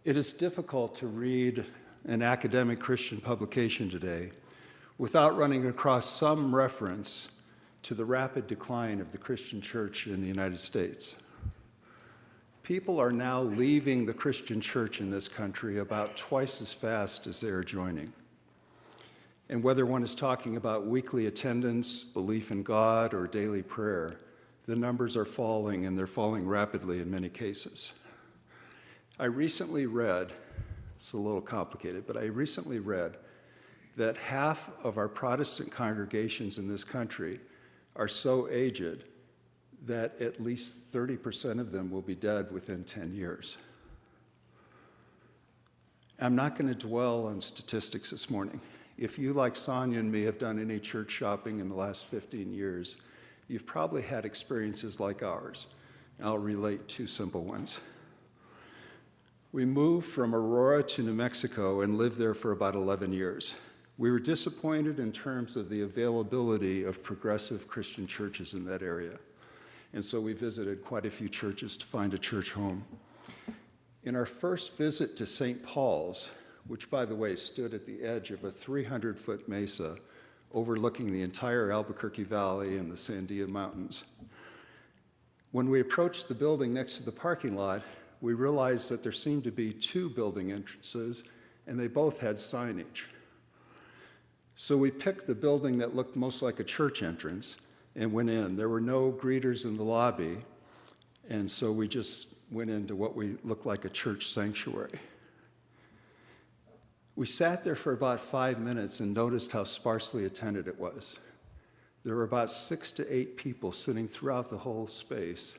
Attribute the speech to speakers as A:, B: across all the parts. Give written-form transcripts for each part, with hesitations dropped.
A: It is difficult to read an academic Christian publication today without running across some reference to the rapid decline of the Christian church in the United States. People are now leaving the Christian church in this country about twice as fast as they are joining. And whether one is talking about weekly attendance, belief in God, or daily prayer, the numbers are falling, and they're falling rapidly in many cases. I recently read, it's a little complicated, but I recently read that half of our Protestant congregations in this country are so aged that at least 30% of them will be dead within 10 years. I'm not going to dwell on statistics this morning. If you, like Sonia and me, have done any church shopping in the last 15 years, you've probably had experiences like ours. I'll relate two simple ones. We moved from Aurora to New Mexico and lived there for about 11 years. We were disappointed in terms of the availability of progressive Christian churches in that area. And so we visited quite a few churches to find a church home. In our first visit to St. Paul's, which, by the way, stood at the edge of a 300-foot mesa overlooking the entire Albuquerque Valley and the Sandia Mountains, when we approached the building next to the parking lot, we realized that there seemed to be two building entrances, and they both had signage. So we picked the building that looked most like a church entrance and went in. There were no greeters in the lobby, and so we just went into what we looked like a church sanctuary. We sat there for about 5 minutes and noticed how sparsely attended it was. There were about 6 to 8 people sitting throughout the whole space.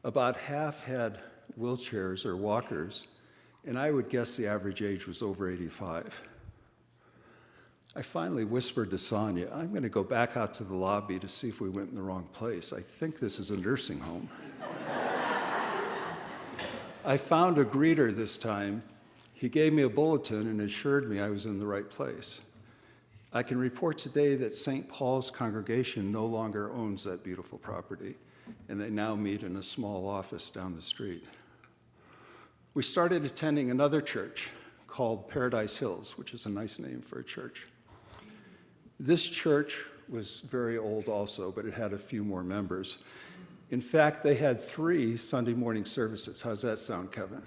A: About half had wheelchairs or walkers, and I would guess the average age was over 85. I finally whispered to Sonia, I'm going to go back out to the lobby to see if we went in the wrong place. I think this is a nursing home. I found a greeter this time. He gave me a bulletin and assured me I was in the right place. I can report today that St. Paul's congregation no longer owns that beautiful property, and they now meet in a small office down the street. We started attending another church called Paradise Hills, which is a nice name for a church. This church was very old also, but it had a few more members. In fact, they had 3 Sunday morning services. How's that sound, Kevin?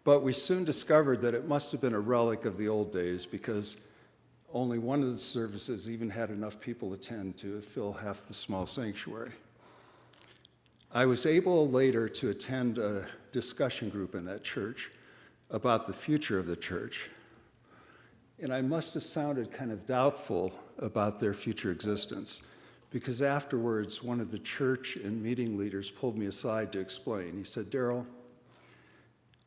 A: But we soon discovered that it must have been a relic of the old days because only one of the services even had enough people attend to fill half the small sanctuary. I was able later to attend a discussion group in that church about the future of the church, and I must have sounded kind of doubtful about their future existence because afterwards one of the church and meeting leaders pulled me aside to explain. He said, Daryl,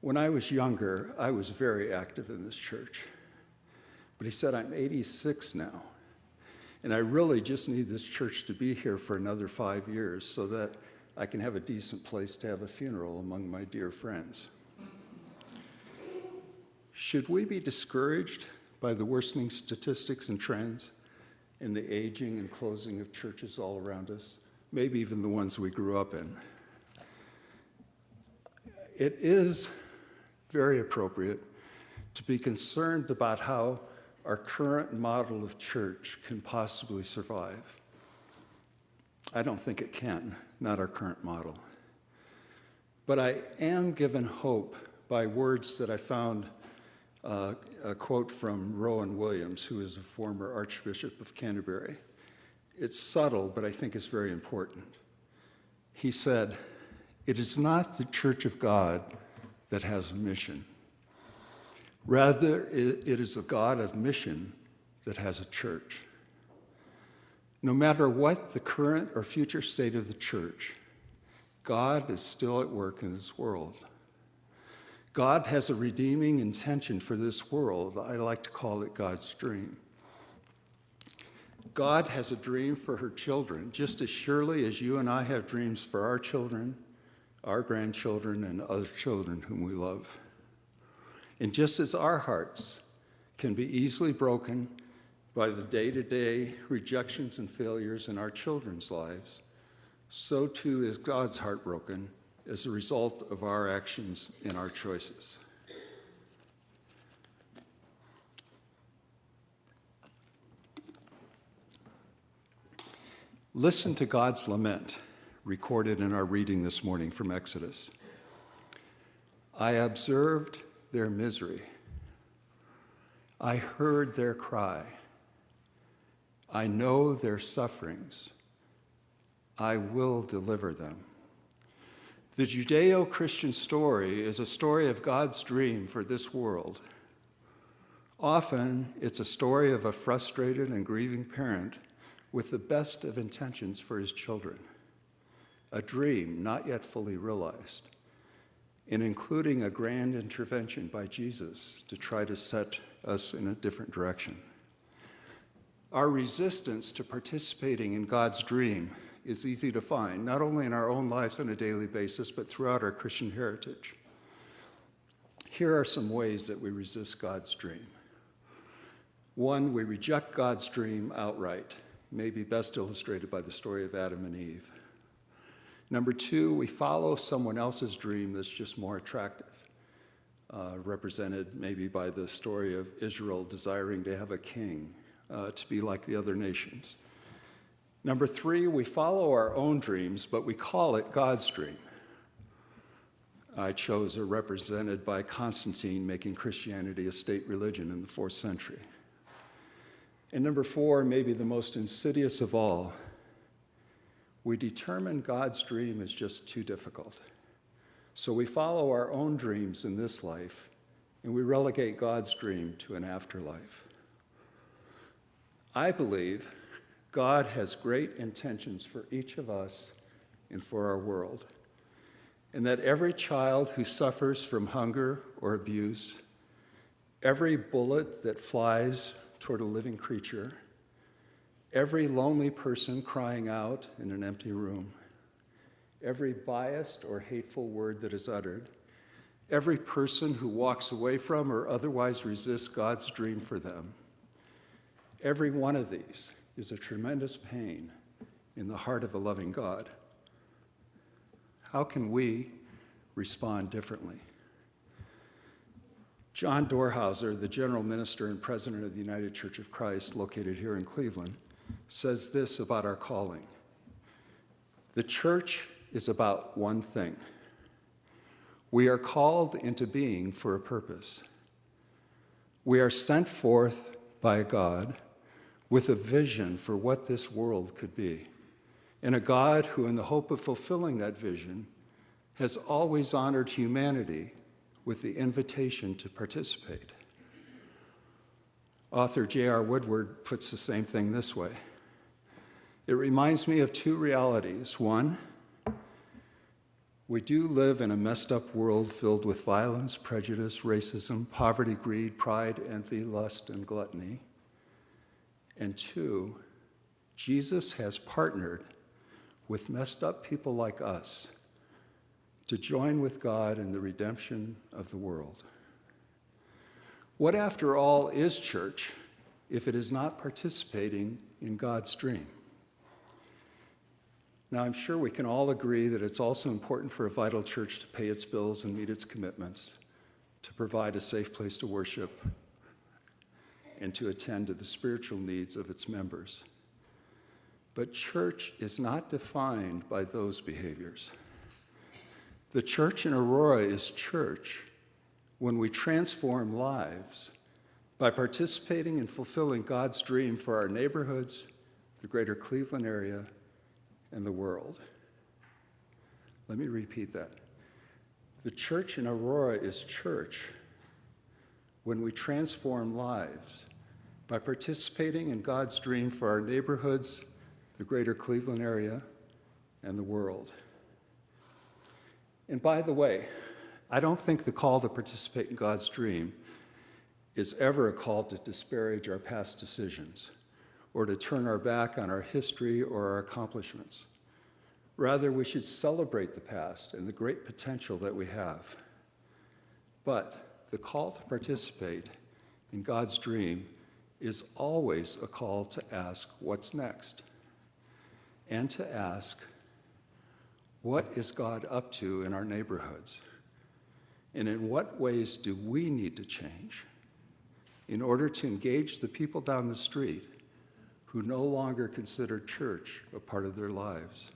A: when I was younger, I was very active in this church. But he said, I'm 86 now, and I really just need this church to be here for another 5 years so that I can have a decent place to have a funeral among my dear friends. Should we be discouraged by the worsening statistics and trends in the aging and closing of churches all around us, maybe even the ones we grew up in? It is very appropriate to be concerned about how our current model of church can possibly survive. I don't think it can, not our current model. But I am given hope by words that I found, a quote from Rowan Williams, who is a former Archbishop of Canterbury. It's subtle, but I think it's very important. He said, "It is not the Church of God that has a mission. Rather, it is the God of mission that has a church. No matter what the current or future state of the church, God is still at work in this world. God has a redeeming intention for this world. I like to call it God's dream. God has a dream for her children, just as surely as you and I have dreams for our children, our grandchildren, and other children whom we love. And just as our hearts can be easily broken by the day-to-day rejections and failures in our children's lives, so too is God's heart broken as a result of our actions and our choices. Listen to God's lament, recorded in our reading this morning from Exodus. I observed their misery. I heard their cry. I know their sufferings. I will deliver them. The Judeo-Christian story is a story of God's dream for this world. Often, it's a story of a frustrated and grieving parent with the best of intentions for his children, a dream not yet fully realized, and including a grand intervention by Jesus to try to set us in a different direction. Our resistance to participating in God's dream is easy to find, not only in our own lives on a daily basis, but throughout our Christian heritage. Here are some ways that we resist God's dream. One, we reject God's dream outright, maybe best illustrated by the story of Adam and Eve. Number two, we follow someone else's dream that's just more attractive, represented maybe by the story of Israel desiring to have a king, to be like the other nations. Number three, we follow our own dreams, but we call it God's dream. I chose are represented by Constantine making Christianity a state religion in the 4th century. And number four, maybe the most insidious of all, we determine God's dream is just too difficult. So we follow our own dreams in this life, and we relegate God's dream to an afterlife. I believe God has great intentions for each of us and for our world, and that every child who suffers from hunger or abuse, every bullet that flies toward a living creature, every lonely person crying out in an empty room, every biased or hateful word that is uttered, every person who walks away from or otherwise resists God's dream for them, every one of these is a tremendous pain in the heart of a loving God. How can we respond differently? John Dorhauser, the general minister and president of the United Church of Christ, located here in Cleveland, says this about our calling. The church is about one thing. We are called into being for a purpose. We are sent forth by God with a vision for what this world could be, and a God who, in the hope of fulfilling that vision, has always honored humanity with the invitation to participate. Author J.R. Woodward puts the same thing this way. It reminds me of two realities. One, we do live in a messed up world filled with violence, prejudice, racism, poverty, greed, pride, envy, lust, and gluttony. And two, Jesus has partnered with messed up people like us to join with God in the redemption of the world. What, after all, is church if it is not participating in God's dream? Now, I'm sure we can all agree that it's also important for a vital church to pay its bills and meet its commitments, to provide a safe place to worship, and to attend to the spiritual needs of its members. But church is not defined by those behaviors. The church in Aurora is church when we transform lives by participating in fulfilling God's dream for our neighborhoods, the greater Cleveland area, and the world. Let me repeat that. The church in Aurora is church when we transform lives by participating in God's dream for our neighborhoods, the greater Cleveland area, and the world. And by the way, I don't think the call to participate in God's dream is ever a call to disparage our past decisions or to turn our back on our history or our accomplishments. Rather, we should celebrate the past and the great potential that we have. But the call to participate in God's dream is always a call to ask what's next, and to ask, What is God up to in our neighborhoods? And in what ways do we need to change in order to engage the people down the street who no longer consider church a part of their lives?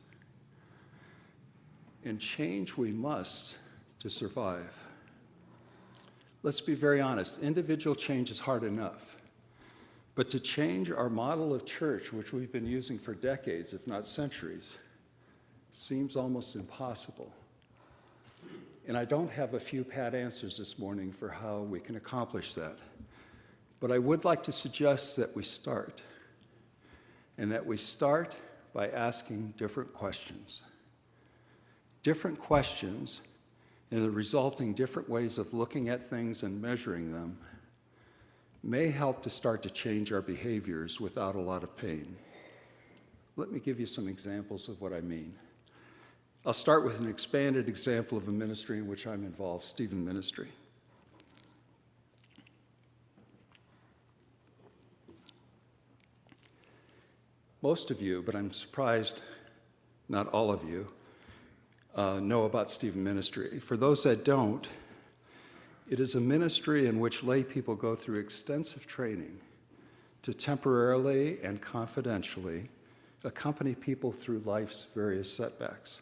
A: And change we must to survive. Let's be very honest, individual change is hard enough. But to change our model of church, which we've been using for decades, if not centuries, seems almost impossible. And I don't have a few pat answers this morning for how we can accomplish that. But I would like to suggest that we start, and that we start by asking different questions. Different questions and the resulting different ways of looking at things and measuring them may help to start to change our behaviors without a lot of pain. Let me give you some examples of what I mean. I'll start with an expanded example of a ministry in which I'm involved, Stephen Ministry. Most of you, but I'm surprised not all of you, know about Stephen Ministry. For those that don't, it is a ministry in which lay people go through extensive training to temporarily and confidentially accompany people through life's various setbacks,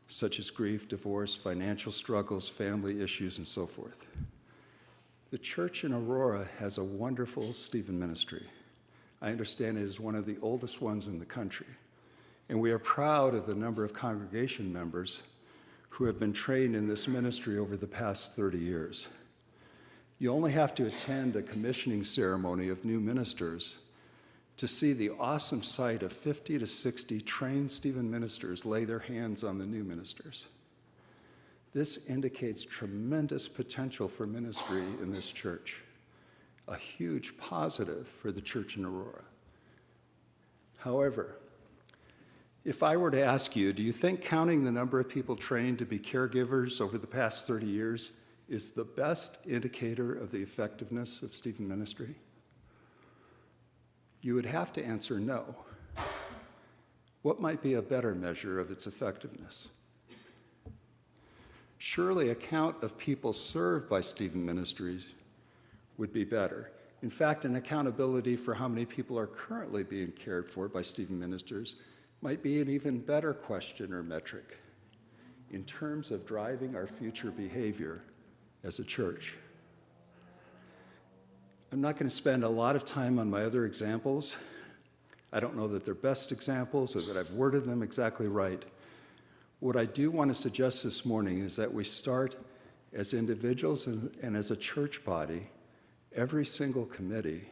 A: such as grief, divorce, financial struggles, family issues, and so forth. The church in Aurora has a wonderful Stephen Ministry. I understand it is one of the oldest ones in the country. And we are proud of the number of congregation members who have been trained in this ministry over the past 30 years. You only have to attend a commissioning ceremony of new ministers to see the awesome sight of 50 to 60 trained Stephen ministers lay their hands on the new ministers. This indicates tremendous potential for ministry in this church, a huge positive for the church in Aurora. However, if I were to ask you, do you think counting the number of people trained to be caregivers over the past 30 years is the best indicator of the effectiveness of Stephen Ministry? You would have to answer no. What might be a better measure of its effectiveness? Surely a count of people served by Stephen Ministries would be better. In fact, an accountability for how many people are currently being cared for by Stephen Ministers might be an even better question or metric in terms of driving our future behavior as a church. I'm not going to spend a lot of time on my other examples. I don't know that they're best examples or that I've worded them exactly right. What I do want to suggest this morning is that we start as individuals and as a church body, every single committee,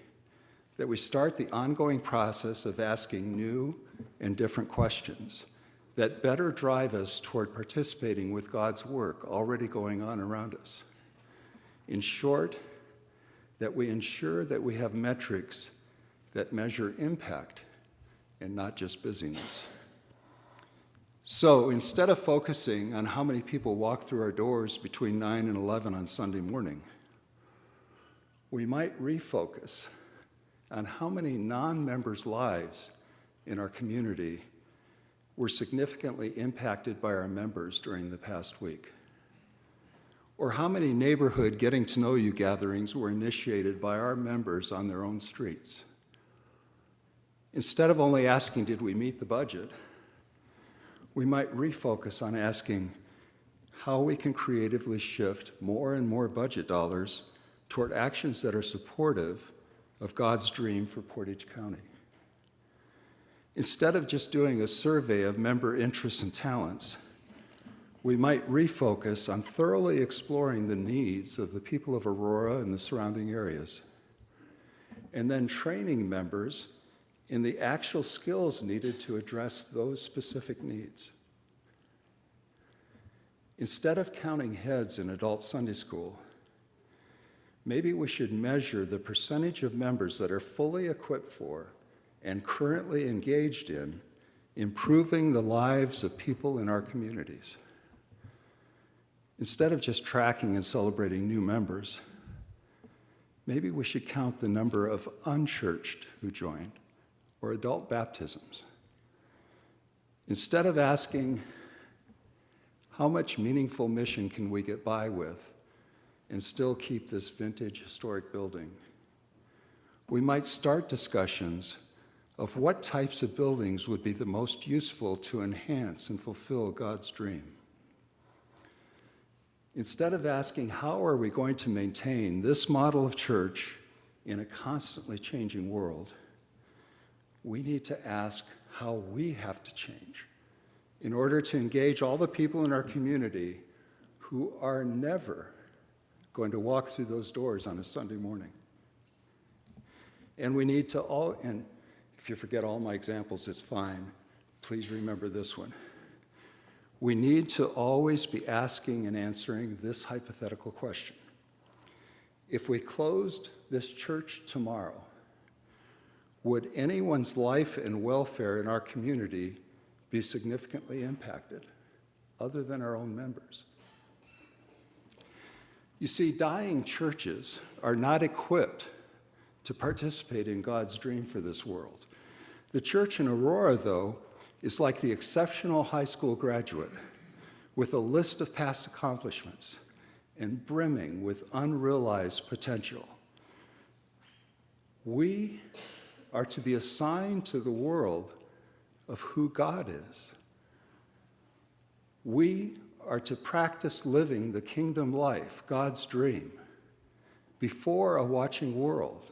A: that we start the ongoing process of asking new and different questions that better drive us toward participating with God's work already going on around us. In short, that we ensure that we have metrics that measure impact and not just busyness. So instead of focusing on how many people walk through our doors between 9 and 11 on Sunday morning, we might refocus on how many non-members' lives in our community were significantly impacted by our members during the past week. Or how many neighborhood getting to know you gatherings were initiated by our members on their own streets. Instead of only asking, did we meet the budget, we might refocus on asking how we can creatively shift more and more budget dollars toward actions that are supportive of God's dream for Portage County. Instead of just doing a survey of member interests and talents, we might refocus on thoroughly exploring the needs of the people of Aurora and the surrounding areas, and then training members in the actual skills needed to address those specific needs. Instead of counting heads in adult Sunday school, maybe we should measure the percentage of members that are fully equipped for and currently engaged in improving the lives of people in our communities. Instead of just tracking and celebrating new members, maybe we should count the number of unchurched who joined or adult baptisms. Instead of asking, How much meaningful mission can we get by with and still keep this vintage historic building? We might start discussions of what types of buildings would be the most useful to enhance and fulfill God's dream. Instead of asking, how are we going to maintain this model of church in a constantly changing world, we need to ask how we have to change in order to engage all the people in our community who are never going to walk through those doors on a Sunday morning. And we need to and if you forget all my examples, it's fine. Please remember this one. We need to always be asking and answering this hypothetical question. If we closed this church tomorrow, would anyone's life and welfare in our community be significantly impacted, other than our own members? You see, dying churches are not equipped to participate in God's dream for this world. The church in Aurora, though, is like the exceptional high school graduate with a list of past accomplishments and brimming with unrealized potential. We are to be a sign to the world of who God is. We are to practice living the kingdom life, God's dream, before a watching world.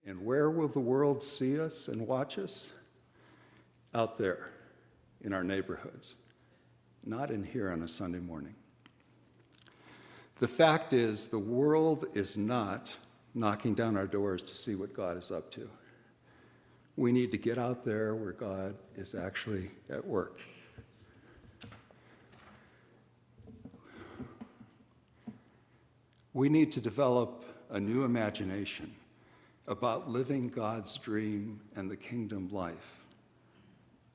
A: And where will the world see us and watch us? Out there, in our neighborhoods, not in here on a Sunday morning. The fact is, the world is not knocking down our doors to see what God is up to. We need to get out there where God is actually at work. We need to develop a new imagination about living God's dream and the kingdom life.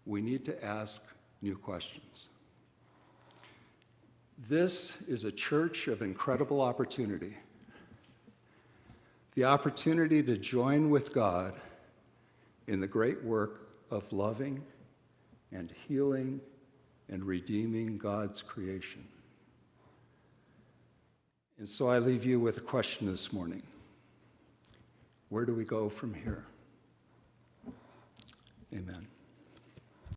A: We need to ask new questions. This is a church of incredible opportunity. The opportunity to join with God in the great work of loving and healing and redeeming God's creation. And so I leave you with a question this morning. Where do we go from here? Amen.